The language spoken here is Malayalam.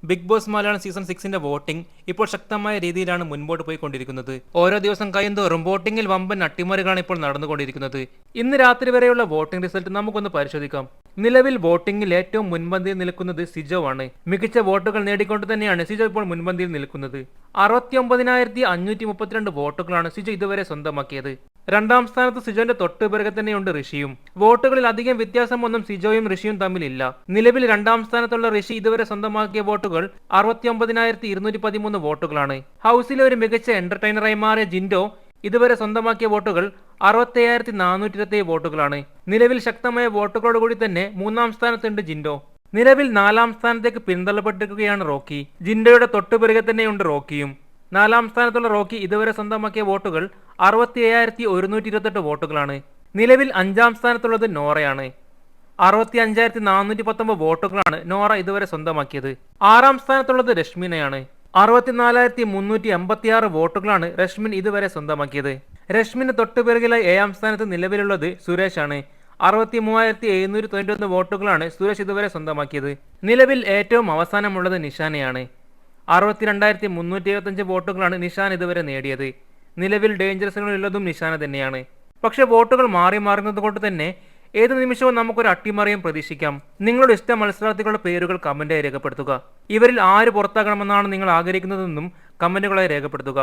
ബിഗ് ബോസ് മലയാളം സീസൺ 6ന്റെ വോട്ടിംഗ് ഇപ്പോൾ ശക്തമായ രീതിയിലാണ് മുൻപോട്ട് പോയിക്കൊണ്ടിരിക്കുന്നത്. ഓരോ ദിവസം കഴിയുന്തോറും വോട്ടിംഗിൽ വമ്പൻ അട്ടിമറികളാണ് ഇപ്പോൾ നടന്നുകൊണ്ടിരിക്കുന്നത്. ഇന്ന് രാത്രി വരെയുള്ള വോട്ടിംഗ് റിസൾട്ട് നമുക്കൊന്ന് പരിശോധിക്കാം. നിലവിൽ വോട്ടിംഗിൽ ഏറ്റവും മുൻപന്തിയിൽ നിൽക്കുന്നത് സിജോ ആണ്. മികച്ച വോട്ടുകൾ നേടിക്കൊണ്ട് തന്നെയാണ് സിജോ ഇപ്പോൾ മുൻപന്തിയിൽ നിൽക്കുന്നത്. 69,532 വോട്ടുകളാണ് സിജോ ഇതുവരെ സ്വന്തമാക്കിയത്. രണ്ടാം സ്ഥാനത്ത് സിജോന്റെ തൊട്ടുപിറകെ തന്നെയുണ്ട് ഋഷിയും. വോട്ടുകളിൽ അധികം വ്യത്യാസമൊന്നും സിജോയും ഋഷിയും തമ്മിലില്ല. നിലവിൽ രണ്ടാം സ്ഥാനത്തുള്ള ഋഷി ഇതുവരെ സ്വന്തമാക്കിയ വോട്ടുകൾ 69,213 വോട്ടുകളാണ്. ഹൗസിലെ ഒരു മികച്ച എന്റർടൈനറായി മാറിയ ജിൻഡോ ഇതുവരെ സ്വന്തമാക്കിയ വോട്ടുകൾ 67,427 വോട്ടുകളാണ്. നിലവിൽ ശക്തമായ വോട്ടുകളോടുകൂടി തന്നെ മൂന്നാം സ്ഥാനത്തുണ്ട് ജിൻഡോ. നിലവിൽ നാലാം സ്ഥാനത്തേക്ക് പിന്തള്ളപ്പെട്ടിരിക്കുകയാണ് റോക്കി. ജിൻഡോയുടെ തൊട്ടുപിറകെ തന്നെയുണ്ട് റോക്കിയും. നാലാം സ്ഥാനത്തുള്ള റോക്കി ഇതുവരെ സ്വന്തമാക്കിയ വോട്ടുകൾ 67,128 വോട്ടുകളാണ്. നിലവിൽ അഞ്ചാം സ്ഥാനത്തുള്ളത് നോറയാണ്. 65,419 വോട്ടുകളാണ് നോറ ഇതുവരെ സ്വന്തമാക്കിയത്. ആറാം സ്ഥാനത്തുള്ളത് രശ്മിനയാണ്. 64,386 വോട്ടുകളാണ് രശ്മിൻ ഇതുവരെ സ്വന്തമാക്കിയത്. രശ്മിന് തൊട്ടുപിറകിലായി ഏഴാം സ്ഥാനത്ത് നിലവിലുള്ളത് സുരേഷാണ്. 63,791 വോട്ടുകളാണ് സുരേഷ് ഇതുവരെ സ്വന്തമാക്കിയത്. നിലവിൽ ഏറ്റവും അവസാനമുള്ളത് നിഷാനയാണ്. 62,375 വോട്ടുകളാണ് നിഷാൻ ഇതുവരെ നേടിയത്. നിലവിൽ ഡേഞ്ചറസുകളുള്ളതും നിഷാന തന്നെയാണ്. പക്ഷെ വോട്ടുകൾ മാറി മാറുന്നത് കൊണ്ട് തന്നെ ഏത് നിമിഷവും നമുക്കൊരു അട്ടിമറിയും പ്രതീക്ഷിക്കാം. നിങ്ങളുടെ ഇഷ്ട മത്സരാർത്ഥികളുടെ പേരുകൾ കമന്റായി രേഖപ്പെടുത്തുക. ഇവരിൽ ആര് പുറത്താകണമെന്നാണ് നിങ്ങൾ ആഗ്രഹിക്കുന്നതെന്നും കമന്റുകളായി രേഖപ്പെടുത്തുക.